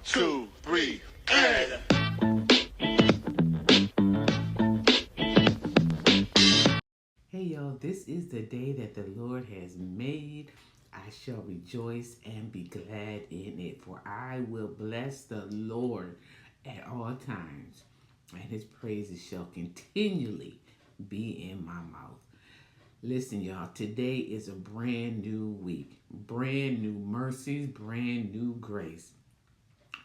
two, three, and. Hey y'all, this is the day that the Lord has made. I shall rejoice and be glad in it, for I will bless the Lord at all times, and his praises shall continually be in my mouth. Listen, y'all, today is a brand new week, brand new mercies, brand new grace.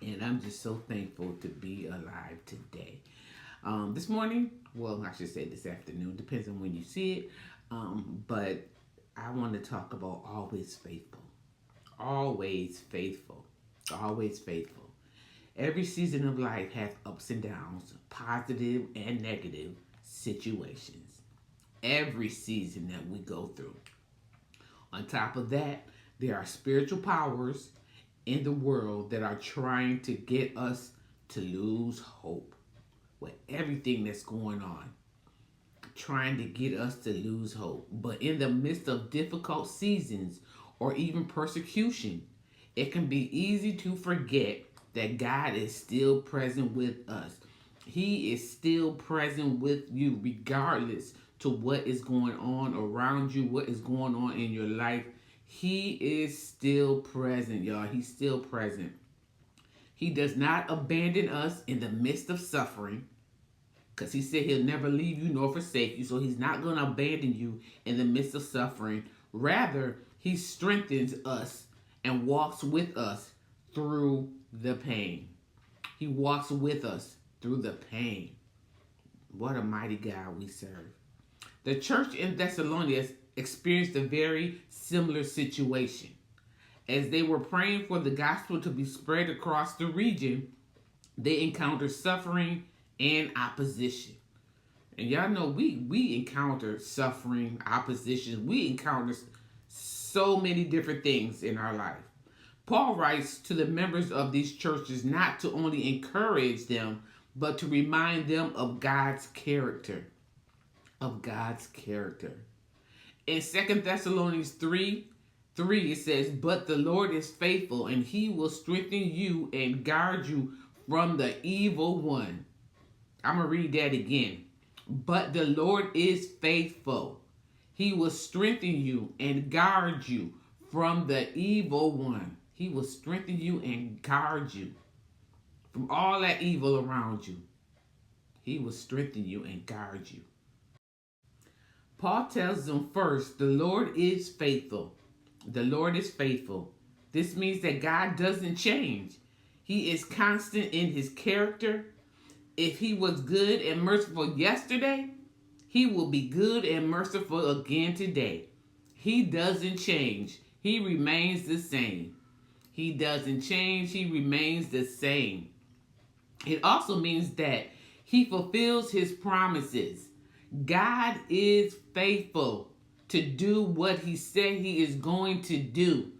And I'm just so thankful to be alive today. This morning, well, I should say this afternoon, depends on when you see it. But I want to talk about always faithful. Always faithful. Always faithful. Every season of life has ups and downs, positive and negative situations. Every season that we go through. On top of that, there are spiritual powers in the world that are trying to get us to lose hope with everything that's going on, trying to get us to lose hope. But in the midst of difficult seasons or even persecution, it can be easy to forget that God is still present with us. He is still present with you regardless to what is going on around you, what is going on in your life. He is still present, y'all. He's still present. He does not abandon us in the midst of suffering, because he said he'll never leave you nor forsake you. So he's not going to abandon you in the midst of suffering. Rather, he strengthens us and walks with us through the pain. He walks with us through the pain. What a mighty God we serve. The church in Thessalonians experienced a very similar situation. As they were praying for the gospel to be spread across the region, they encountered suffering and opposition. And y'all know we encounter suffering, opposition. We encounter so many different things in our life. Paul writes to the members of these churches not to only encourage them, but to remind them of God's character. Of God's character. In 2 Thessalonians 3, it says, "But the Lord is faithful, and he will strengthen you and guard you from the evil one." I'm going to read that again. "But the Lord is faithful. He will strengthen you and guard you from the evil one." He will strengthen you and guard you from all that evil around you. He will strengthen you and guard you. Paul tells them first, the Lord is faithful. The Lord is faithful. This means that God doesn't change. He is constant in his character. If he was good and merciful yesterday, he will be good and merciful again today. He doesn't change. He remains the same. He doesn't change. He remains the same. It also means that he fulfills his promises. God is faithful to do what he said he is going to do.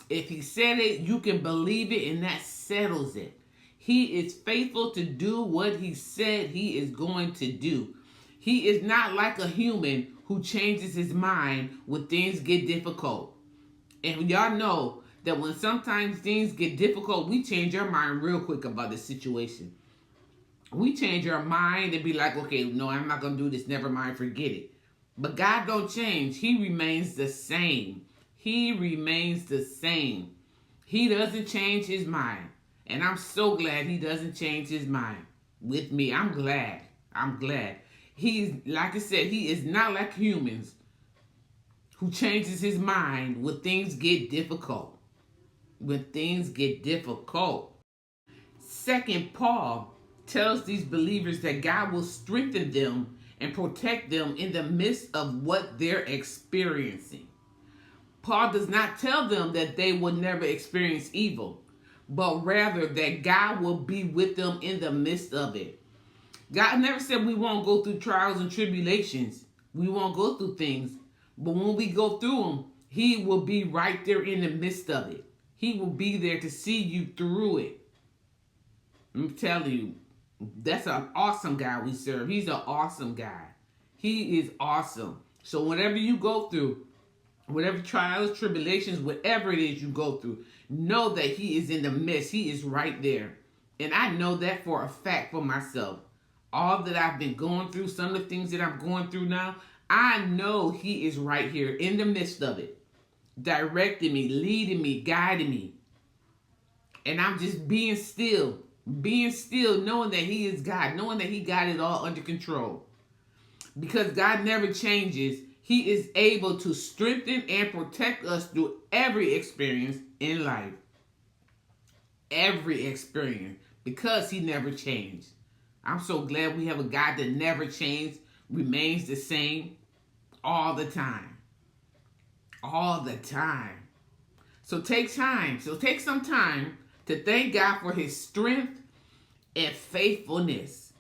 If he said it, you can believe it, and that settles it. He is faithful to do what he said he is going to do. He is not like a human who changes his mind when things get difficult. And y'all know that when sometimes things get difficult, we change our mind real quick about the situation. We change our mind and be like, okay, no, I'm not going to do this. Never mind, forget it. But God don't change. He remains the same. He remains the same. He doesn't change his mind. And I'm so glad he doesn't change his mind with me. I'm glad. I'm glad. He's, like I said, he is not like humans who changes his mind when things get difficult. When things get difficult. Second, Paul tells these believers that God will strengthen them and protect them in the midst of what they're experiencing. Paul does not tell them that they will never experience evil, but rather that God will be with them in the midst of it. God never said we won't go through trials and tribulations. We won't go through things. But when we go through them, he will be right there in the midst of it. He will be there to see you through it. I'm telling you, that's an awesome guy we serve. He's an awesome guy. He is awesome. So whatever you go through, whatever trials, tribulations, whatever it is you go through, Know that he is in the midst. He is right there. And I know that for a fact for myself. All that I've been going through, some of the things that I'm going through now, I know he is right here in the midst of it, directing me, leading me, guiding me. And I'm just being still, knowing that he is God, knowing that he got it all under control. Because God never changes. He is able to strengthen and protect us through every experience in life. Every experience. Because he never changed. I'm so glad we have a God that never changed, remains the same all the time. All the time. So take some time to thank God for his strength and faithfulness.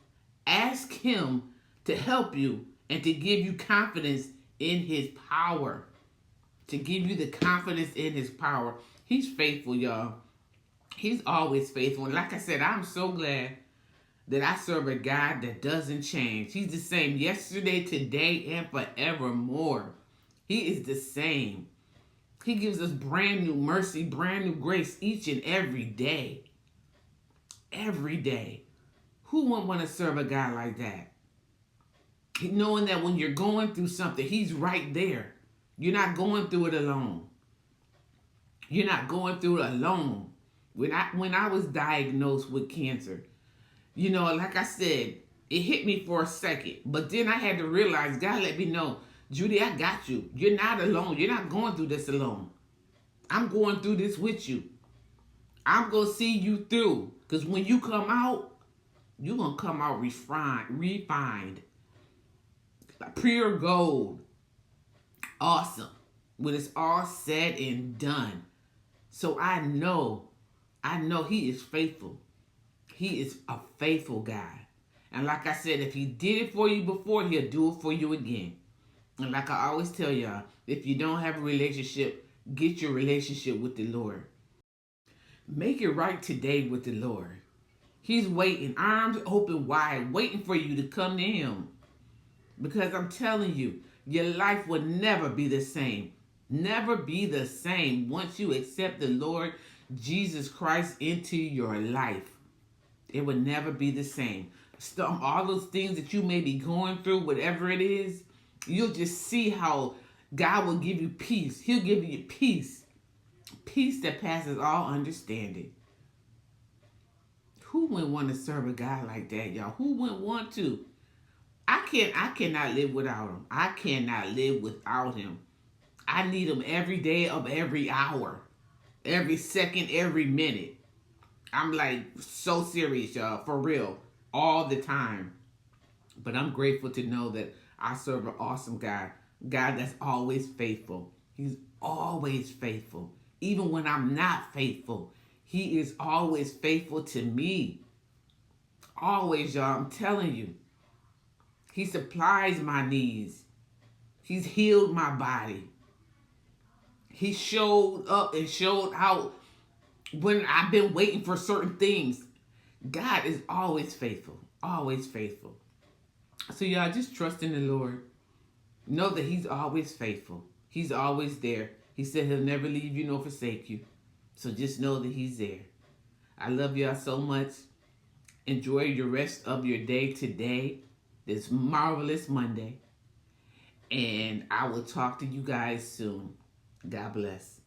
Ask him to help you and to give you confidence in his power. To give you the confidence in his power. He's faithful, y'all. He's always faithful. And like I said, I'm so glad that I serve a God that doesn't change. He's the same yesterday, today, and forevermore. He is the same. He gives us brand new mercy, brand new grace each and every day. Every day. Who wouldn't want to serve a God like that? Knowing that when you're going through something, he's right there. You're not going through it alone. You're not going through it alone. When I was diagnosed with cancer, like I said, it hit me for a second. But then I had to realize, God let me know, Judy, I got you. You're not alone. You're not going through this alone. I'm going through this with you. I'm going to see you through. Because when you come out, you're going to come out refined. Pure gold. Awesome. When it's all said and done. So I know he is faithful. He is a faithful God. And like I said, if he did it for you before, he'll do it for you again. And like I always tell y'all, if you don't have a relationship, get your relationship with the Lord. Make it right today with the Lord. He's waiting, arms open wide, waiting for you to come to him. Because I'm telling you, your life will never be the same. Never be the same once you accept the Lord Jesus Christ into your life. It will never be the same. All those things that you may be going through, whatever it is, you'll just see how God will give you peace. He'll give you peace. Peace that passes all understanding. Who wouldn't want to serve a God like that, y'all? Who wouldn't want to? I cannot live without him. I cannot live without him. I need him every day of every hour. Every second, every minute. I'm like so serious, y'all. For real. All the time. But I'm grateful to know that I serve an awesome God. God that's always faithful. He's always faithful. Even when I'm not faithful, he is always faithful to me. Always, y'all. I'm telling you. He supplies my needs. He's healed my body. He showed up and showed out when I've been waiting for certain things. God is always faithful. Always faithful. So y'all just trust in the Lord. Know that he's always faithful. He's always there. He said he'll never leave you nor forsake you. So just know that he's there. I love y'all so much. Enjoy your rest of your day today. This marvelous Monday. And I will talk to you guys soon. God bless.